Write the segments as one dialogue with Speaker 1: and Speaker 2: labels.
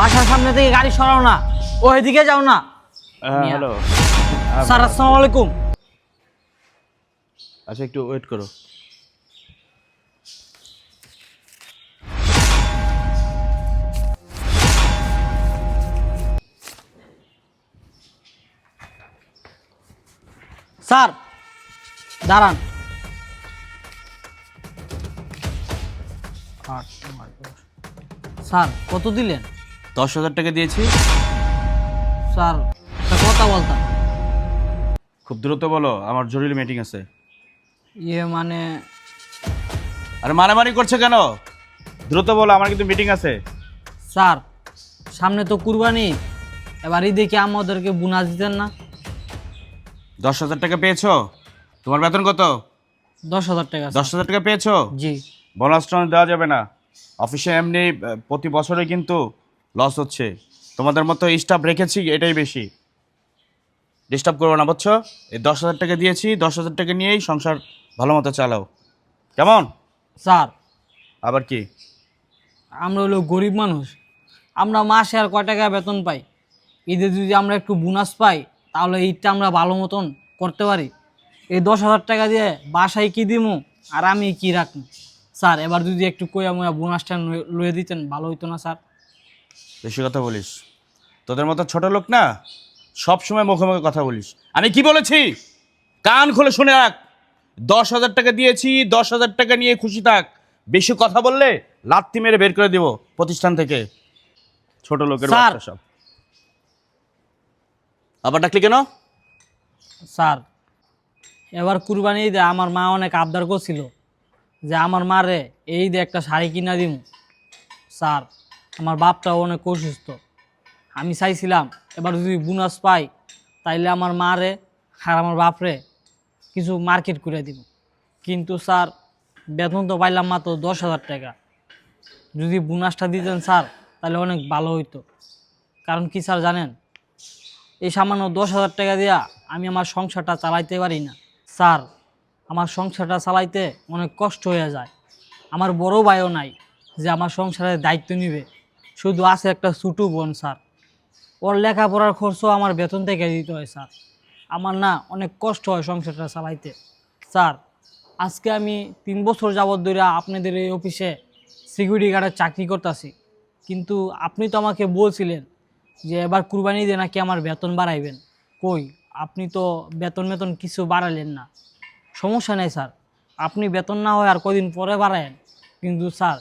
Speaker 1: বাসার সামনে থেকে গাড়ি সরাও না, ওইদিকে যাও না।
Speaker 2: হ্যালো।
Speaker 1: স্যার আসসালামু আলাইকুম।
Speaker 2: আচ্ছা একটু ওয়েট করো।
Speaker 1: স্যার দাঁড়ান। স্যার কত দিলেন?
Speaker 2: 10,000 টাকা দিয়েছি।
Speaker 1: স্যার একটা কথা বলতাম।
Speaker 2: খুব দ্রুত বলো, আমার জরুরি মিটিং আছে।
Speaker 1: মানে
Speaker 2: আরে মারামারি করছে কেন? দ্রুত বলো, আমার কিন্তু মিটিং আছে।
Speaker 1: স্যার সামনে তো কুরবানি, এবার ঈদে কি আমাদেরকে বোনাস দিতেন না?
Speaker 2: 10,000 টাকা পেয়েছো? তোমার বেতন কত?
Speaker 1: 10,000 টাকা।
Speaker 2: 10,000 টাকা পেয়েছো?
Speaker 1: জি।
Speaker 2: বোনাস টোনাস দেওয়া যাবে না অফিসে, এমনি প্রতি বছরে কিন্তু লস হচ্ছে। তোমাদের মতো স্টাফ রেখেছি, এটাই বেশি। ডিস্টার্ব করবো না, বুঝছো? এই 10,000 টাকা দিয়েছি, 10,000 টাকা নিয়েই সংসার ভালো মতো চালাও, কেমন?
Speaker 1: স্যার
Speaker 2: আবার কি?
Speaker 1: আমরা হলো গরিব মানুষ, আমরা মাসে আর কয় টাকা বেতন পাই। ঈদে যদি আমরা একটু বোনাস পাই তাহলে ঈদটা আমরা ভালো মতন করতে পারি। এই 10,000 টাকা দিয়ে বাসায় কি দিমু আর আমি কি রাখবো? স্যার এবার যদি একটু কইয়া মুয়া বোনাসটা লয়ে দিতেন ভালো হইতো না স্যার?
Speaker 2: বেশি কথা বলিস, তোদের মতো ছোট লোক না সব সময় মুখে মুখে কথা বলিস। আমি কি বলেছি কান খুলে শুনে রাখ। 10,000 টাকা দিয়েছি, 10,000 টাকা নিয়ে খুশি থাক। বেশি কথা বললে লাত্তি মেরে বের করে দিব প্রতিষ্ঠান থেকে। ছোট লোকের
Speaker 1: স্যার।
Speaker 2: বাচ্চা সব। আবার ডাকলি কেন?
Speaker 1: স্যার এবার কুরবানি ঈদে আমার মা অনেক আবদার করছিল যে আমার মারে এই ঈদে একটা শাড়ি কিনা দিমু। স্যার আমার বাপটাও অনেক অসুস্থ, আমি চাইছিলাম এবার যদি বোনাস পাই তাইলে আমার মারে আর আমার বাপরে কিছু মার্কেট করে দিব। কিন্তু স্যার বেতন তো পাইলাম মাত্র 10,000 টাকা। যদি বোনাসটা দিতেন স্যার তাহলে অনেক ভালো হইতো। কারণ কি স্যার জানেন, এই সামান্য 10,000 টাকা দিয়া আমি আমার সংসারটা চালাইতে পারি না স্যার। আমার সংসারটা চালাইতে অনেক কষ্ট হয়ে যায়। আমার বড় ভাইও নাই যে আমার সংসারের দায়িত্ব নিবে, শুধু আছে একটা ছোটো বোন স্যার। ওর লেখাপড়ার খরচও আমার বেতন থেকে দিতে হয় স্যার। আমার না অনেক কষ্ট হয় সংসারটা চালাইতে স্যার। আজকে আমি 3 বছর যাবত ধরে আপনাদের এই অফিসে সিকিউরিটি গার্ডের চাকরি করতেছি, কিন্তু আপনি তো আমাকে বলছিলেন যে এবার কুরবানি ঈদে নাকি আমার বেতন বাড়াইবেন। কই, আপনি তো বেতন কিছু বাড়ালেন না। সমস্যা নেই স্যার, আপনি বেতন না হয় আর কদিন পরে বাড়ায়েন, কিন্তু স্যার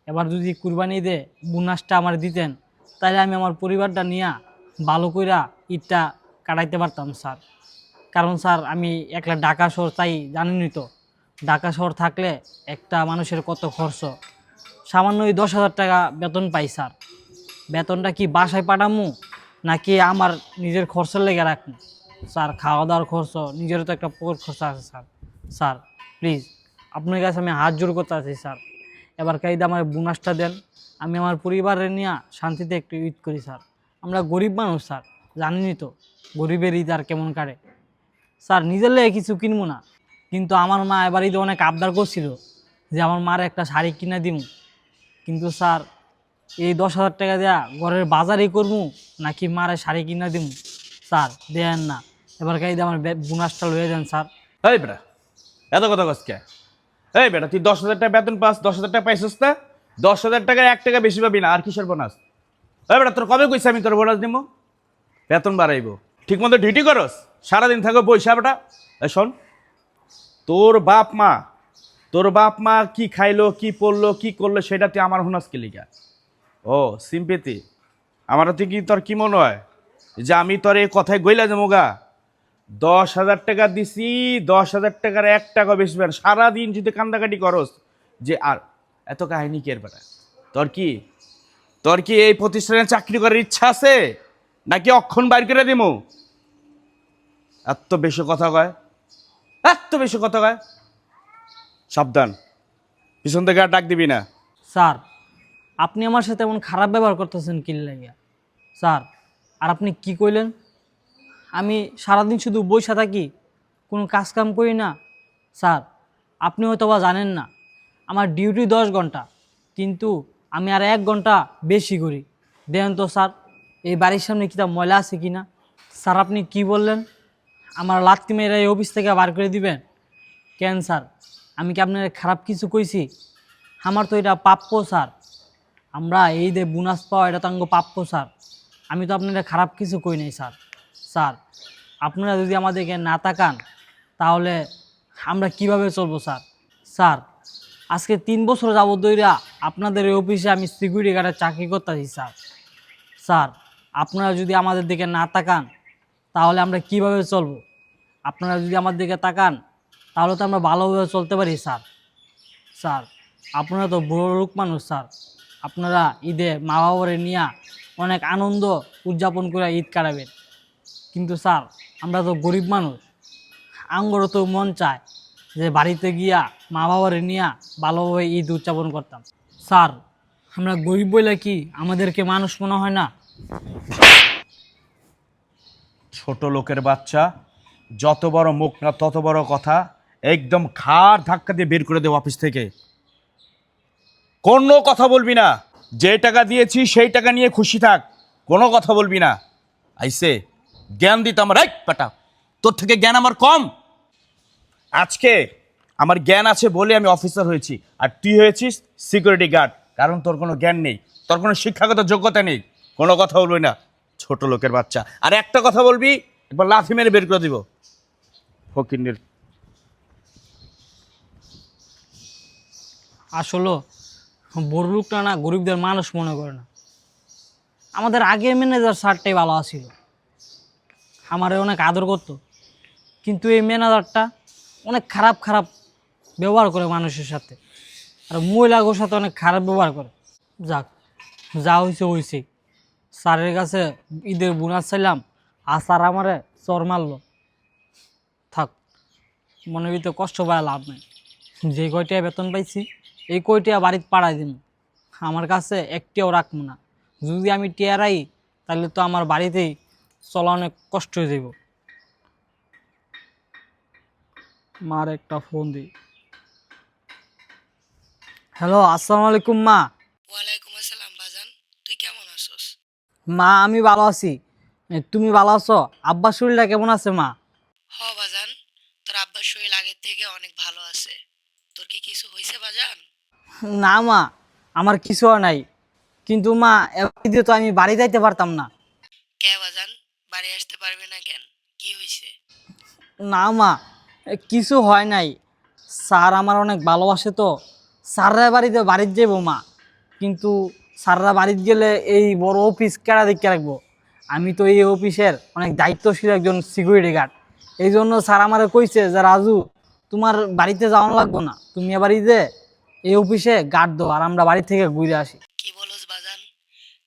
Speaker 1: এবার যদি কুরবানি ঈদে বোনাসটা আমার দিতেন তাহলে আমি আমার পরিবারটা নিয়ে ভালো কইরা ঈদটা কাটাইতে পারতাম স্যার। কারণ স্যার আমি একলা ঢাকা শহর চাই, জানেনই তো ঢাকা শহর থাকলে একটা মানুষের কত খরচ। সামান্য ওই 10,000 টাকা বেতন পাই স্যার। বেতনটা কি বাসায় পাঠামু নাকি আমার নিজের খরচের লেগে রাখবো? স্যার খাওয়া দাওয়ার খরচ, নিজেরও তো একটা পকেট খরচ আছে স্যার। স্যার প্লিজ আপনার কাছে আমি হাত জোর করতে আছি স্যার, এবার কাইদে আমার বোনাসটা দেন, আমি আমার পরিবারের নিয়ে শান্তিতে একটু ঈদ করি স্যার। আমরা গরিব মানুষ স্যার, জানেনই তো গরিবের ঈদ আর কেমন কাটে। স্যার নিজের লেগে কিছু কিনবো না, কিন্তু আমার মা এবার ঈদে অনেক আবদার করছিল যে আমার মার একটা শাড়ি কিনে দিমু। কিন্তু স্যার এই 10,000 টাকা দেয়া ঘরের বাজারই করবো নাকি মারে শাড়ি কিনা দিমু? স্যার দেন না, এবার কাইদে আমার বোনাসটা লয়ে যান স্যার।
Speaker 2: এই বেটা, এত কথা কসকে? এই বেটা, তুই 10,000 টাকা বেতন পাস, 10,000 টাকা পাইছিস না? 10,000 টাকায় 1 টাকা বেশি পাবি না। আর কিসের বোনাস? এই বেটা, তোর কবে কইছি আমি তোর বোনাস দিব? বেতন বাড়াইবো, ঠিক মতো ডিউটি করস, সারাদিন থাকো বইসা। বেটা এই শোন, তোর বাপ মা কি খাইলো, কি পড়লো, কি করলো, সেটা তুই আমার হুনাস কে লিগা? ও সিম্পেতি। আমার তুই কি, তোর কি মনে হয় যে আমি তোর এই কথায় গইলা যাবো গা? 10,000 টাকা দিছি, 10,000 টাকার 1 টাকা বেশি পান। সারাদিন যদি কান্দাকাটি করস যে আর এত কাহিনী কের বেটা? তোর কি এই প্রতিষ্ঠানে চাকরি করার ইচ্ছা আছে নাকি অক্ষণ বাইর করে দিমু? এত বেশি কথা কয়, এত বেশি কথা কয়, সাবধান, পিছন থেকে আর ডাক দিবি না।
Speaker 1: স্যার আপনি আমার সাথে এমন খারাপ ব্যবহার করতেছেন কি লাগিয়া? স্যার আর আপনি কি কইলেন আমি সারাদিন শুধু বইসা থাকি, কোনো কাজ কাম করি না? স্যার আপনি হয়তো বা জানেন না আমার ডিউটি 10 ঘন্টা, কিন্তু আমি আর 1 ঘন্টা বেশি করি। দেন তো স্যার, এই বাড়ির সামনে কিতা ময়লা আছে কি না? স্যার আপনি কি বললেন? আমার লাত্তি মেয়েরা এই অফিস থেকে বার করে দিবেন? কেন স্যার, আমি কি আপনার খারাপ কিছু কইছি? আমার তো এটা প্রাপ্য স্যার। আমরা এই যে বোনাস পাওয়া এটা তো আঙ্গ প্রাপ্য স্যার। আমি তো আপনারা খারাপ কিছু কই নাই স্যার। স্যার আপনারা যদি আমাদেরকে না তাকান তাহলে আমরা কিভাবে চলবো স্যার? স্যার আজকে 3 বছর যাবত ধইরা আপনাদের এই অফিসে আমি সিকিউরিটি গার্ডের চাকরি করতেছি স্যার। স্যার আপনারা যদি আমাদের দিকে না তাকান তাহলে আমরা কিভাবে চলবো? আপনারা যদি আমার দিকে তাকান তাহলে তো আমরা ভালোভাবে চলতে পারি স্যার। স্যার আপনারা তো বড় লোক মানুষ স্যার। আপনারা ঈদে মা বাবারে নিয়ে অনেক আনন্দ উদযাপন করে ঈদ কাটাবেন, কিন্তু স্যার আমরা তো গরিব মানুষ। আঙ্গরও তো মন চায় যে বাড়িতে গিয়া মা বাবারে নিয়ে ভালোভাবে ঈদ উদযাপন করতাম। স্যার আমরা গরিব বলে কি আমাদেরকে মানুষ মনে হয় না?
Speaker 2: ছোট লোকের বাচ্চা, যত বড় মুখ না তত বড় কথা। একদম ঘাড় ধাক্কা দিয়ে বের করে দেব অফিস থেকে। কোনো কথা বলবি না। যে টাকা দিয়েছি সেই টাকা নিয়ে খুশি থাক, কোনো কথা বলবি না। আইসে জ্ঞান দিতে আমার এক পাটা, তোর থেকে জ্ঞান আমার কম। আজকে আমার জ্ঞান আছে বলে আমি অফিসার হয়েছি, আর তুই হয়েছিস সিকিউরিটি গার্ড। কারণ তোর কোনো জ্ঞান নেই, তোর কোনো শিক্ষাগত যোগ্যতা নেই। কোনো কথা বলবি না, ছোট লোকের বাচ্চা। আর একটা কথা বলবি, একবার লাথি মেরে বের করে দিব। ফকিন্নির।
Speaker 1: আসলে বড় লোকটা না গরিবদের মানুষ মনে করে না। আমাদের আগের ম্যানেজার স্যারটাই ভালো আছিল, আমারে অনেক আদর করতো। কিন্তু এই ম্যানেজারটা অনেক খারাপ খারাপ ব্যবহার করে মানুষের সাথে, আর মহিলাগুলোর সাথে অনেক খারাপ ব্যবহার করে। যাক, যা হয়েছে হয়েছে। স্যারের কাছে ঈদের বোনাস চাইলাম আর স্যার আমারে চর মারলো। থাক, মনের ভিতরে কষ্ট পায় লাভ নেই। যে কয়টা বেতন পাইছি এই কয়টা বাড়িতে পাড়াই দিব। আমার কাছে একটিও রাখবো না। যদি আমি টিয়ারাই তাহলে তো আমার বাড়িতেই চলা অনেক কষ্ট হয়ে যাব। মার একটা ফোন দিই। হ্যালো, আসসালামু আলাইকুম মা।
Speaker 3: ওয়ালাইকুম আসসালাম বাজান, তুই কেমন আছোস?
Speaker 1: মা আমি ভালো আছি, তুমি ভালো আছো? আব্বার শরীরটা কেমন আছে মা?
Speaker 3: হ বাজান, তোর আব্বার শরীর আগের থেকে অনেক ভালো আছে। তোর কি কিছু হয়েছে বাজান?
Speaker 1: না মা, আমার কিছু আর নাই। কিন্তু মা এবার ঈদে তো আমি বাড়ি যাইতে পারতাম না।
Speaker 3: কে বাজান, বাড়ি আসতে পারবে না কেন? কি হয়েছে?
Speaker 1: না মা, কিছু হয় নাই। স্যার আমার অনেক ভালোবাসে তো, স্যাররা বাড়িতে যাবো মা। কিন্তু স্যাররা বাড়িতে গেলে এই বড় অফিস কেডা দেখে রাখবো? আমি তো এই অফিসের অনেক দায়িত্বশীল একজন সিকিউরিটি গার্ড। এই জন্য স্যার আমারে কইছে যে রাজু, তোমার বাড়িতে যাওয়া লাগবো না, তুমি এবার ঈদে এই অফিসে গার্ড দাও আর আমরা বাড়ি থেকে ঘুরে আসি।
Speaker 3: কি বলস বাজান?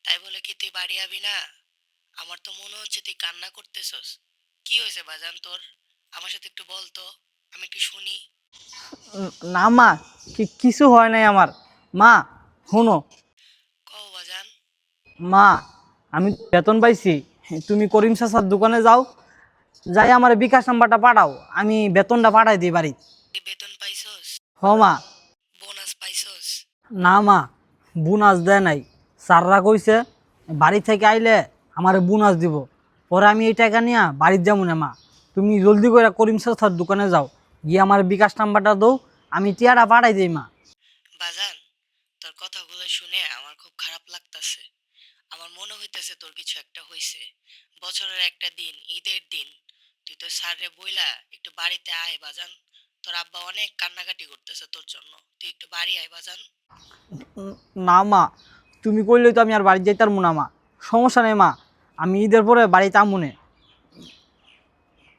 Speaker 3: তাই বলে কি তুই বাড়ি আবি না? আমার তো মনে হচ্ছে তুই কান্না করতেছস। কি হয়েছে বাজান তোর? আমার সাথে একটু বল তো, আমি একটু শুনি।
Speaker 1: না মা, কিছু হয় নাই আমার। মা শুনো,
Speaker 3: কও বাজান।
Speaker 1: মা আমি বেতন পাইছি, তুমি করিম চাচার দোকানে যাও, যাই আমার বিকাশ নাম্বারটা পাঠাও, আমি বেতনটা পাঠাই দিই বাড়ি।
Speaker 3: তুই বেতন পাইছস?
Speaker 1: হ মা।
Speaker 3: বোনাস পাইছস?
Speaker 1: না মা, বোনাস দেয় নাই। স্যাররা কইছে বাড়ি থেকে আইলে আমার বোনাস দিব, পরে আমি এই টাকা নিয়ে বাড়ির যাবো না মা। তুমি জলদি করে করিম চাচার দোকানে যাও, গিয়ে আমার বিকাশ নাম্বারটা দাও, আমি টিয়াটা পাঠাই দিই মা।
Speaker 3: বাজান, তোর কথাগুলো শুনে আমার খুব খারাপ লাগতাছে। আমার মনে হইতেছে তোর কিছু একটা হইছে। বছরের একটা দিন, ঈদের দিন, তুই তো স্যারে বইলা একটু বাড়িতে আয় বাজান। তোর আব্বা অনেক কান্নাকাটি করতেছে তোর জন্য, তুই একটু বাড়ি আয় বাজান।
Speaker 1: না মা, তুমি কইলেই তো আমি আর বাড়ি যাইতাম না মা। সমস্যা নেই মা, আমি ঈদের পরে বাড়িতে আমু নে।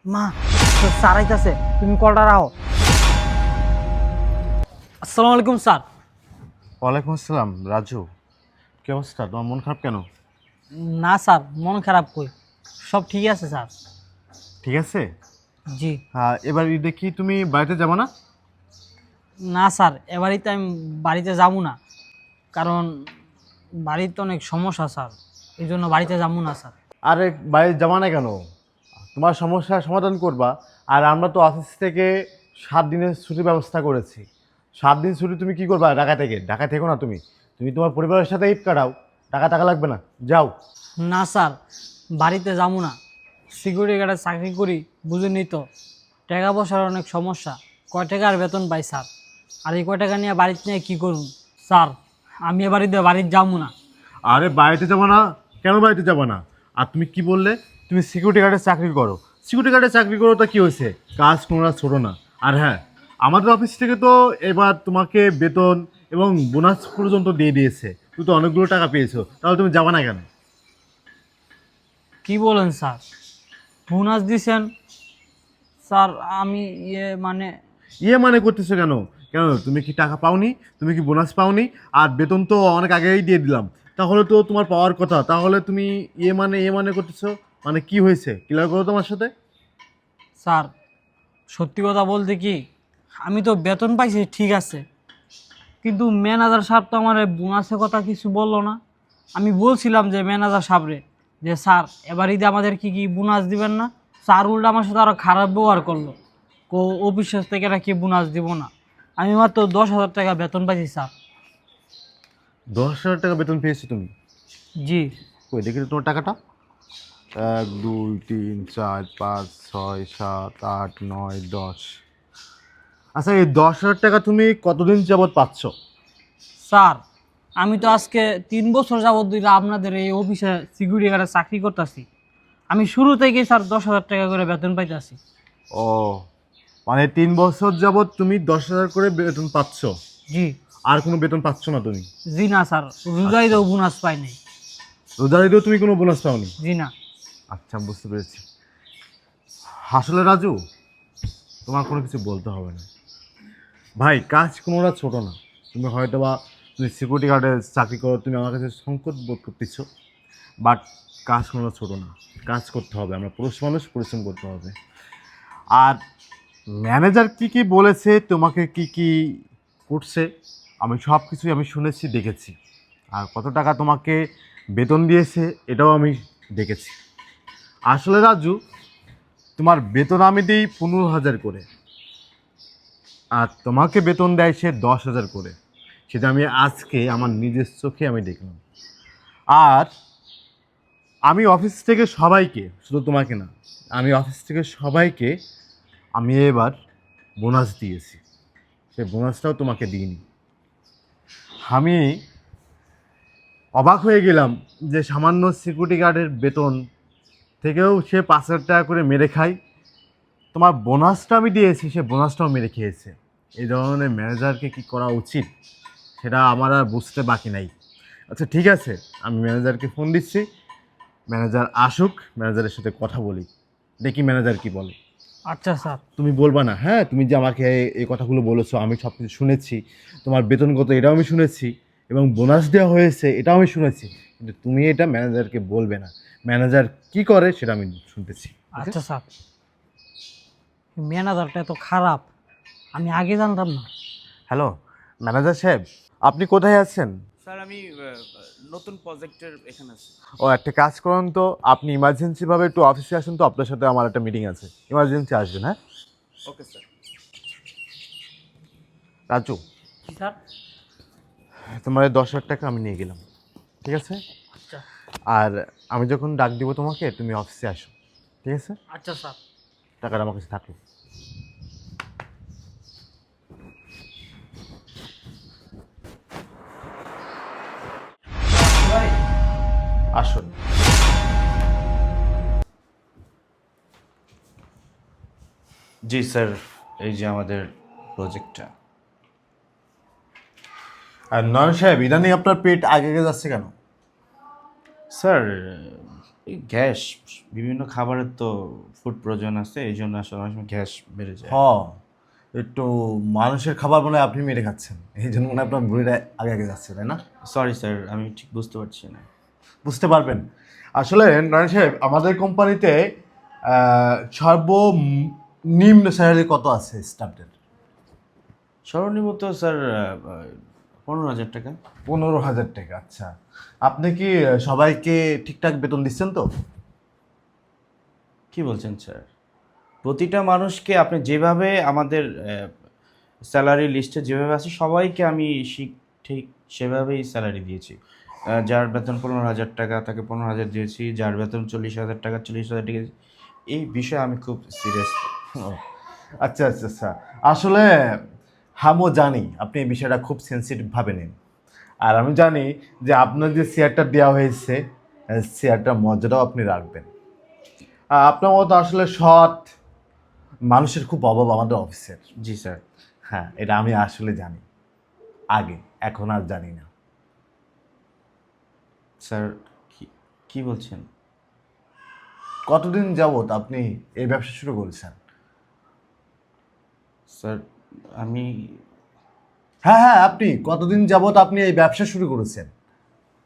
Speaker 1: মা স্যার আইতাছে, তুমি কলটা রাখো। আসসালামু আলাইকুম স্যার।
Speaker 4: ওয়ালাইকুম আসসালাম। রাজু, কি অবস্থা? তোমার মন খারাপ কেন?
Speaker 1: না স্যার, মন খারাপ কই, সব ঠিক আছে স্যার।
Speaker 4: ঠিক আছে।
Speaker 1: জি।
Speaker 4: হ্যাঁ, এবার ঈদে কি তুমি বাড়িতে যাবো না?
Speaker 1: না স্যার, এবারই তো আমি বাড়িতে যাবো না, কারণ বাড়িতে অনেক সমস্যা স্যার, এই জন্য বাড়িতে যাবো না স্যার।
Speaker 4: আরে বাড়িতে যাবা না কেন? তোমার সমস্যার সমাধান করবা। আর আমরা তো অফিস থেকে 7 দিনের ছুটির ব্যবস্থা করেছি। 7 দিন ছুটি তুমি কি করবা? ঢাকা থেকে থেকো না তুমি। তুমি তোমার পরিবারের সাথে ঈদ কাটাও। টাকা টাকা লাগবে না, যাও।
Speaker 1: না স্যার, বাড়িতে যাবো না। সিকিউরিটি গার্ডে চাকরি করি, বুঝেনি তো, টাকা পয়সার অনেক সমস্যা। কয় টাকার বেতন পাই স্যার, আর এই কয় টাকা নিয়ে বাড়িতে নিয়ে কী করুন স্যার? আমি এ বাড়িতে যাবো না।
Speaker 4: আরে বাড়িতে যাবো না? কেন বাড়িতে যাবো না? আর তুমি কি বললে তুমি সিকিউরিটি গার্ডের চাকরি করো? সিকিউরিটি গার্ডের চাকরি করো তা কি হয়েছে? কাজ কোনো ছোটো না। আর হ্যাঁ, আমাদের অফিস থেকে তো এবার তোমাকে বেতন এবং বোনাস পর্যন্ত দিয়ে দিয়েছে। তুমি তো অনেকগুলো টাকা পেয়েছো, তাহলে তুমি যাবা না কেন?
Speaker 1: কি বলেন স্যার, বোনাস দিছেন? স্যার আমি
Speaker 4: ইয়ে মানে করতেছো কেন? কেন তুমি কি টাকা পাওনি? তুমি কি বোনাস পাওনি? আর বেতন তো অনেক আগেই দিয়ে দিলাম, তাহলে তো তোমার পাওয়ার কথা। তাহলে তুমি ইয়ে মানে করতেছো? মানে কি হয়েছে, ক্লিয়ার করো তোমার সাথে।
Speaker 1: স্যার সত্যি কথা বলতে কি, আমি তো বেতন পাইছি ঠিক আছে, কিন্তু ম্যানেজার সাহেব তো আমার বোনাসের কথা কিছু বললো না। আমি বলছিলাম যে ম্যানেজার সাহেবরে যে স্যার এবার ঈদে আমাদের কি কি বোনাস দিবেন না? স্যার উল্টা আমার সাথে আরও খারাপ ব্যবহার করলো, অফিসের থেকে নাকি বোনাস দিব না। আমি মাত্র 10,000 টাকা বেতন পাইছি স্যার।
Speaker 4: 10,000 টাকা বেতন পেয়েছো তুমি?
Speaker 1: জি।
Speaker 4: কই দেখি তো তোমার টাকাটা। 1 2 3 4 5 6 7 8 9 10। আচ্ছা, এই 10,000 টাকা তুমি কতদিন যাবৎ পাচ্ছ?
Speaker 1: স্যার আমি তো আজকে 3 বছর যাবত ধরে আপনাদের এই অফিসে সিকিউরিটি গার্ডে চাকরি করতেছি। আমি শুরু থেকেই স্যার 10,000 টাকা করে বেতন পাইতেছি।
Speaker 4: ও, মানে 3 বছর যাবৎ তুমি 10,000 করে বেতন পাচ্ছ?
Speaker 1: জি।
Speaker 4: আর কোনো বেতন পাচ্ছ না তুমি?
Speaker 1: জি না স্যার, রোজাইদেও বোনাস পাই নাই।
Speaker 4: রোজার ঈদেও তুমি কোনো বোনাস পাওনি?
Speaker 1: জি না।
Speaker 4: আচ্ছা, বুঝতে পেরেছি। আসলে রাজু, তোমার কোনো কিছু বলতে হবে না ভাই। কাজ কোনোটা ছোট না। তুমি হয়তো বা তুমি সিকিউরিটি গার্ডের চাকরি করো, তুমি আমার কাছে সংকট বোধ করতেছ, বাট কাজ কোনোটা ছোট না। কাজ করতে হবে, আমরা পুরুষ মানুষ, পরিশ্রম করতে হবে। আর ম্যানেজার কি কি বলেছে, তোমাকে কি কি করছে, আমি সব কিছুই আমি শুনেছি, দেখেছি। আর কত টাকা তোমাকে বেতন দিয়েছে এটাও আমি দেখেছি। আসলে রাজু, তোমার বেতন আমি দিই 15,000 করে, আর তোমাকে বেতন দেয় সে 10,000 করে। সেটা আমি আজকে আমার নিজের চোখে আমি দেখলাম। আর আমি অফিস থেকে সবাইকে, শুধু তোমাকে না, আমি অফিস থেকে সবাইকে আমি এবার বোনাস দিয়েছি। সে বোনাসটাও তোমাকে দিইনি। আমি অবাক হয়ে গেলাম যে সামান্য সিকিউরিটি গার্ডের বেতন থেকেও সে 5,000 টাকা করে মেরে খায়। তোমার বোনাসটা আমি দিয়েছি, সে বোনাসটাও মেরে খেয়েছে। এই ধরনের ম্যানেজারকে কি করা উচিত সেটা আমার আর বুঝতে বাকি নাই। আচ্ছা ঠিক আছে, আমি ম্যানেজারকে ফোন দিচ্ছি। ম্যানেজার আসুক, ম্যানেজারের সাথে কথা বলি, দেখি ম্যানেজার কি বলে।
Speaker 1: আচ্ছা স্যার।
Speaker 4: তুমি বলবা না? হ্যাঁ, তুমি যে আমাকে এই কথাগুলো বলেছো আমি সব কিছু শুনেছি। তোমার বেতন কত এটাও আমি শুনেছি, এবং বোনাস দেওয়া হয়েছে এটাও আমি শুনেছি। কিন্তু তুমি এটা ম্যানেজারকে বলবে না। ম্যানেজার কি করে সেটা আমি শুনতেছি।
Speaker 1: আচ্ছা স্যার, ম্যানেজারটা এত খারাপ আমি আগে জানতাম না।
Speaker 4: হ্যালো ম্যানেজার সাহেব, আপনি কোথায় আছেন?
Speaker 2: স্যার আমি নতুন প্রজেক্টের এখানে আছি।
Speaker 4: ও, একটা কাজ করুন তো, আপনি ইমার্জেন্সিভাবে একটু অফিসে আসুন তো, আপনার সাথে আমার একটা মিটিং আছে। ইমার্জেন্সি আসবেন, হ্যাঁ?
Speaker 2: Okay sir.
Speaker 4: রাজু,
Speaker 1: কি স্যার?
Speaker 4: তোমার এই 10,000 টাকা আমি নিয়ে গেলাম, ঠিক আছে?
Speaker 1: আচ্ছা।
Speaker 4: আর আমি যখন ডাক দিব তোমাকে, তুমি অফিসে আসো, ঠিক আছে?
Speaker 1: আচ্ছা স্যার।
Speaker 4: টাকাটা আমার কাছে থাকলো। আসুন।
Speaker 2: জি স্যার, এই যে আমাদের প্রজেক্টটা।
Speaker 4: আর নয়ন সাহেব, ইদানিং আপনার পেট আগে আগে যাচ্ছে কেন?
Speaker 2: স্যার এই গ্যাস, বিভিন্ন খাবারের তো ফুড প্রয়োজন আছে, এই জন্য আসলে অনেক সময় গ্যাস বেড়ে যায়।
Speaker 4: হ, একটু মানুষের খাবার মনে হয় আপনি মেরে খাচ্ছেন, এই জন্য মনে হয় আপনার বুড়িটা আগে আগে যাচ্ছে, তাই না?
Speaker 2: সরি স্যার, আমি ঠিক বুঝতে পারছি না।
Speaker 4: বুঝতে পারবেন। আসলে নয়ন সাহেব, আমাদের কোম্পানিতে সর্বনিম্ন স্যালারি কত আছে স্টাফদের?
Speaker 2: সর্বনিম্ন তো স্যার 15,000 টাকা।
Speaker 4: 15,000 টাকা। আচ্ছা, আপনি কি সবাইকে ঠিকঠাক বেতন দিচ্ছেন তো?
Speaker 2: কি বলছেন স্যার? প্রতিটা মানুষকে আপনি যেভাবে আমাদের স্যালারি লিস্টে যেভাবে আছে সবাইকে আমি ঠিক সেভাবেই স্যালারি দিয়েছি। যার বেতন 15,000 টাকা তাকে 15,000 দিয়েছি, যার বেতন 40,000 টাকা 40,000 টাকা দিয়েছি। এই বিষয়ে আমি খুব সিরিয়াস।
Speaker 4: ও, আচ্ছা আচ্ছা আচ্ছা, আসলে আমিও জানি আপনি এই বিষয়টা খুব সেন্সিটিভভাবে নেন। আর আমি জানি যে আপনার যে শেয়ারটা দেওয়া হয়েছে শেয়ারটার মর্যাদাও আপনি রাখবেন। আর আপনার মতো আসলে সৎ মানুষের খুব অভাব আমাদের অফিসের।
Speaker 2: জি স্যার।
Speaker 4: হ্যাঁ, এটা আমি আসলে জানি, আগে, এখন আর জানি না।
Speaker 2: স্যার কি কি বলছেন?
Speaker 4: কতদিন যাবত আপনি এই ব্যবসা শুরু করেছেন?
Speaker 2: স্যার আমি
Speaker 4: হ্যাঁ হ্যাঁ, আপনি কতদিন যাবত আপনি এই ব্যবসা শুরু করেছেন?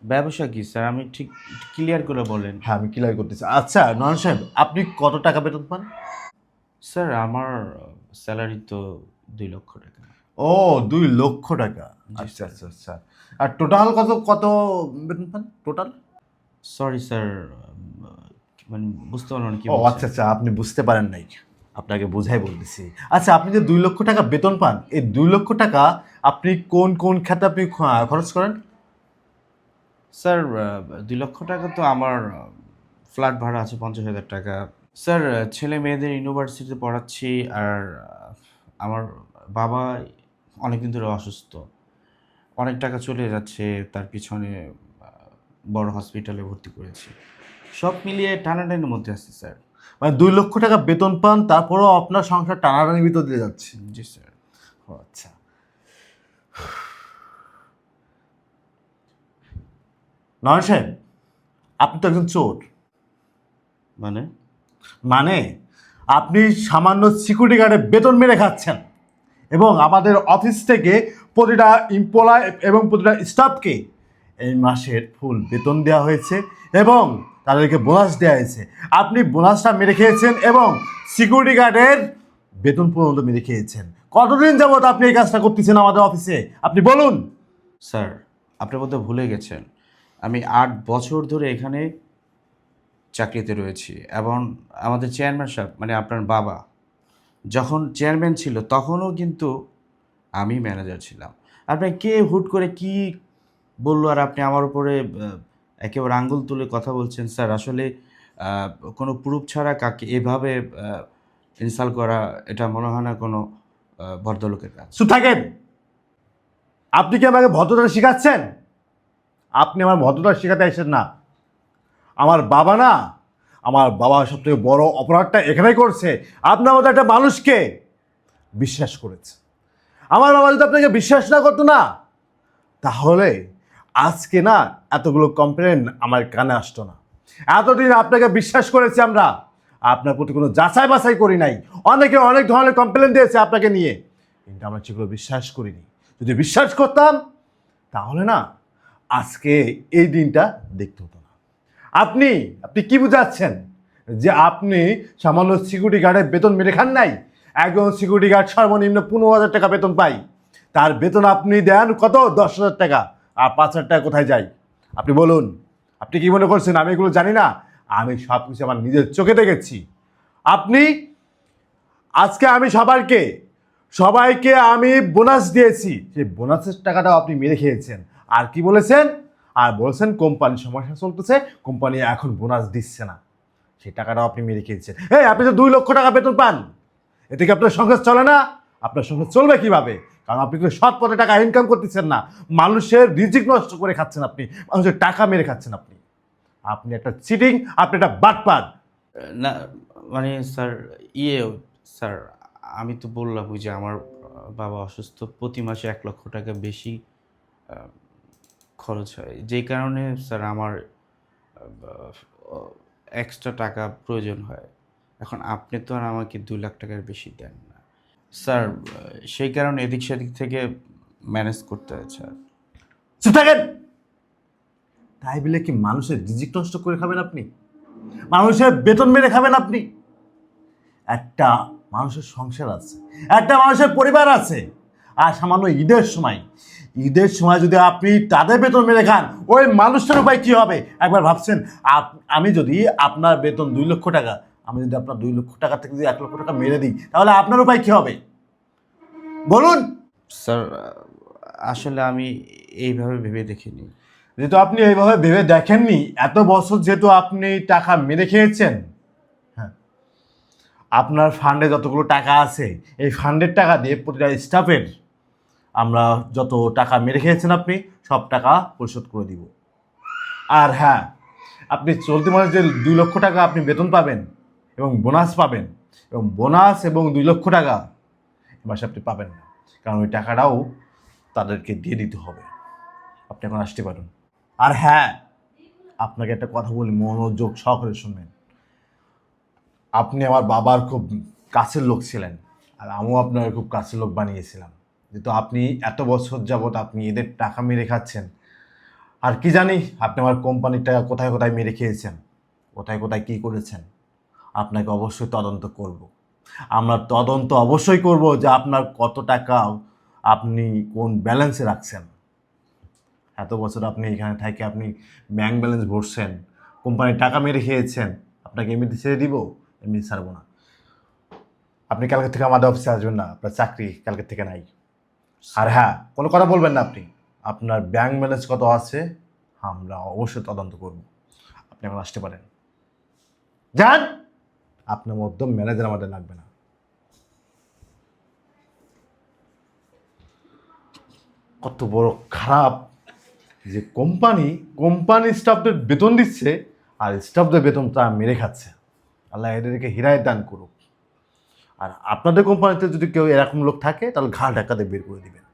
Speaker 2: ব্যবসা কি স্যার, আমি ঠিক ক্লিয়ার করে বলেন।
Speaker 4: হ্যাঁ, আমি ক্লিয়ার করতেছি। আচ্ছা নয়ন সাহেব, আপনি কত টাকা বেতন পান?
Speaker 2: স্যার আমার স্যালারি তো 2 লক্ষ টাকা।
Speaker 4: ও, 2 লক্ষ টাকা।
Speaker 2: জি,
Speaker 4: আচ্ছা
Speaker 2: স্যার।
Speaker 4: আচ্ছা আচ্ছা। আর টোটাল কত কত বেতন পান টোটাল?
Speaker 2: সরি স্যার, মানে বুঝতে পারলাম না কি
Speaker 4: ও
Speaker 2: বলছেন।
Speaker 4: আচ্ছা আচ্ছা, আপনি বুঝতে পারেন নাই, আপনাকে বোঝাই বলতেছি। আচ্ছা, আপনি যে 2 লক্ষ টাকা বেতন পান, এই 2 লক্ষ টাকা আপনি কোন কোন খাতে আপনি খরচ করেন?
Speaker 2: স্যার 2 লক্ষ টাকা তো আমার ফ্ল্যাট ভাড়া আছে 50,000 টাকা। স্যার ছেলে মেয়েদের ইউনিভার্সিটিতে পড়াচ্ছি, আর আমার বাবা অনেকদিন ধরে অসুস্থ, অনেক টাকা চলে যাচ্ছে তার পিছনে। বড় হসপিটালে ভর্তি করেছি, সব মিলিয়ে টানাটানির মধ্যে আছি স্যার।
Speaker 4: মানে 2 লক্ষ টাকা বেতন পান, তারপরেও আপনার সংসার টানাটানির ভিতর দিয়ে যাচ্ছে।
Speaker 2: জি স্যার।
Speaker 4: ও আচ্ছা। নয়ন সাহেব, আপনি তো একজন চোর।
Speaker 2: মানে?
Speaker 4: মানে আপনি সামান্য সিকিউরিটি গার্ডে বেতন মেরে খাচ্ছেন, এবং আমাদের অফিস থেকে প্রতিটা এমপ্লয় এবং প্রতিটা স্টাফকে এই মাসের ফুল বেতন দেওয়া হয়েছে এবং তাদেরকে বোনাস দেওয়া হয়েছে। আপনি বোনাসটা মেরে খেয়েছেন এবং সিকিউরিটি গার্ডের বেতন পর্যন্ত মেরে খেয়েছেন। কতদিন যাবত আপনি এই কাজটা করতেছেন আমাদের অফিসে, আপনি বলুন।
Speaker 2: স্যার আপনি বোধহয় ভুলে গেছেন, আমি 8 বছর ধরে এখানে চাকরিতে রয়েছি, এবং আমাদের চেয়ারম্যান সাহেব মানে আপনার বাবা যখন চেয়ারম্যান ছিল তখনও কিন্তু আমি ম্যানেজার ছিলাম। আপনি কে হুট করে কি বললো আর আপনি আমার উপরে একেবারে আঙ্গুল তুলে কথা বলছেন? স্যার আসলে আহ, কোনো প্রুফ ছাড়া কাকে এভাবে ইনসাল্ট করা, এটা মনে হয় না কোনো ভদ্রলোকের কাজ।
Speaker 4: চুপ থাকেন। আপনি কি আমাকে ভদ্রতা শেখাচ্ছেন? আপনি আমার ভদ্রতা শেখাতে আসেন না। আমার বাবা না, আমার বাবা সবথেকে বড় অপরাধটা এখানেই করছে, আপনার মতো একটা মানুষকে বিশ্বাস করেছে। আমার বাবা যদি আপনাকে বিশ্বাস না করতো না, তাহলে আজকে না এতগুলো কমপ্লেন আমার কানে আসতো না। এতদিন আপনাকে বিশ্বাস করেছি আমরা, আপনার প্রতি কোনো যাচাই বাছাই করি নাই। অনেকে অনেক ধরনের কমপ্লেন দিয়েছে আপনাকে নিয়ে, কিন্তু আমরা সেগুলো বিশ্বাস করিনি। যদি বিশ্বাস করতাম তাহলে না আজকে এই দিনটা দেখতে হতো না। আপনি আপনি কি বুঝাচ্ছেন যে আপনি সামান্য সিকিউরিটি গার্ডের বেতন মেরে খান নাই? একজন সিকিউরিটি গার্ড সর্বনিম্ন 15,000 টাকা বেতন পায়। তার বেতন আপনি দেন কত? 10,000 টাকা। আর 5,000 টাকা কোথায় যায় আপনি বলুন? আপনি কি মনে করছেন আমি এগুলো জানি না? আমি সব কিছু আমার নিজের চোখে দেখেছি। আপনি আজকে আমি সবাইকে আমি বোনাস দিয়েছি, সেই বোনাসের টাকাটাও আপনি মেরে খেয়েছেন। আর কি বলেছেন? আর বলছেন কোম্পানির সমস্যা চলতেছে, কোম্পানি এখন বোনাস দিচ্ছে না, সেই টাকাটাও আপনি মেরে খেয়েছেন। এই, আপনি তো 2 লক্ষ টাকা বেতন পান, এতে কি আপনার সংসার চলে না? আপনার সংসার চলবে কিভাবে? কারণ আপনি তো সৎ পথে টাকা ইনকাম করতেছেন না, মানুষের রিজিক নষ্ট করে খাচ্ছেন, আপনি মানুষের টাকা মেরে খাচ্ছেন। আপনি আপনি একটা চিটিং, আপনি একটা বাটপার।
Speaker 2: না মানে স্যার ইয়ে স্যার আমি তো বললাম ওই যে আমার বাবা অসুস্থ, প্রতি মাসে 1 লক্ষ টাকা বেশি আহ, খরচ হয়, যেই কারণে স্যার আমার এক্সট্রা টাকা প্রয়োজন হয়। এখন আপনি তো আর আমাকে 2 লাখ টাকার বেশি দেন না স্যার, সেই কারণে এদিক সেদিক থেকে ম্যানেজ করতে হয় স্যার।
Speaker 4: চুপ থাকেন। তাই বলে কি মানুষের রিজিক নষ্ট করে খাবেন আপনি? মানুষের বেতন মেরে খাবেন আপনি? একটা মানুষের সংসার আছে, একটা মানুষের পরিবার আছে। আর সামান্য ঈদের সময় যদি আপনি তাদের বেতন মেরে খান, ওই মানুষটার উপায় কি হবে একবার ভাবছেন? আমি যদি আপনার বেতন 2 লক্ষ টাকা, আমি যদি আপনার 2 লক্ষ টাকা থেকে যদি 1 লক্ষ টাকা মেরে দিই, তাহলে আপনার উপায় কি হবে বলুন?
Speaker 2: স্যার আসলে আমি এইভাবে ভেবে দেখিনি।
Speaker 4: যেহেতু আপনি এইভাবে ভেবে দেখেননি, এত বছর যেহেতু আপনি টাকা মেরে খেয়েছেন, হ্যাঁ, আপনার ফান্ডে যতগুলো টাকা আছে এই ফান্ডের টাকা দিয়ে প্রতিটা স্টাফের আমরা যত টাকা মেরে খেয়েছেন আপনি সব টাকা পরিশোধ করে দিব। আর হ্যাঁ, আপনি চলতি মাসে যে 2 লক্ষ টাকা আপনি বেতন পাবেন এবং বোনাস পাবেন, এবং বোনাস এবং 2 লক্ষ টাকা এ মাসে আপনি পাবেন না, কারণ ওই টাকাটাও তাদেরকে দিয়ে দিতে হবে। আপনি এখন আসতে পারেন। আর হ্যাঁ, আপনাকে একটা কথা বলি, মনোযোগ সহকারে শুনবেন। আপনি আমার বাবার খুব কাছের লোক ছিলেন, আর আমিও আপনার খুব কাছের লোক বানিয়েছিলাম। যেহেতু আপনি এত বছর যাবৎ আপনি এদের টাকা মেরে খাচ্ছেন, আর কি জানি আপনি আমার কোম্পানির টাকা কোথায় কোথায় মেরে খেয়েছেন, কোথায় কোথায় কী করেছেন, আপনাকে অবশ্যই তদন্ত করব। আমরা তদন্ত অবশ্যই করব যে আপনার কত টাকা আপনি কোন ব্যালেন্সে রাখছেন। এত বছর আপনি এখানে থেকে আপনি ব্যাংক ব্যালেন্স ভরছেন, কোম্পানির টাকা মেরে খেয়েছেন, আপনাকে এমনিতে ছেড়ে দিব? এমনি ছাড়বো না। আপনি কালকে থেকে আমাদের অফিসে আসবেন না, আপনার চাকরি কালকে থেকে নাই। আর হ্যাঁ, কোনো কথা বলবেন না আপনি। আপনার ব্যাংক ব্যালেন্স কত আছে আমরা অবশ্যই তদন্ত করব। আপনি এখন আসতে পারেন, যান। আপনার মধ্যে ম্যানেজার আমাদের লাগবে না। কত বড় খারাপ যে কোম্পানি স্টাফদের বেতন দিচ্ছে আর স্টাফদের বেতন তা মেরে খাচ্ছে। আল্লাহ এদেরকে হিরায় দান করুক। আর আপনাদের কোম্পানিতে যদি কেউ এরকম লোক থাকে তাহলে ঘাড় ধাক্কাতে বের করে দিবেন।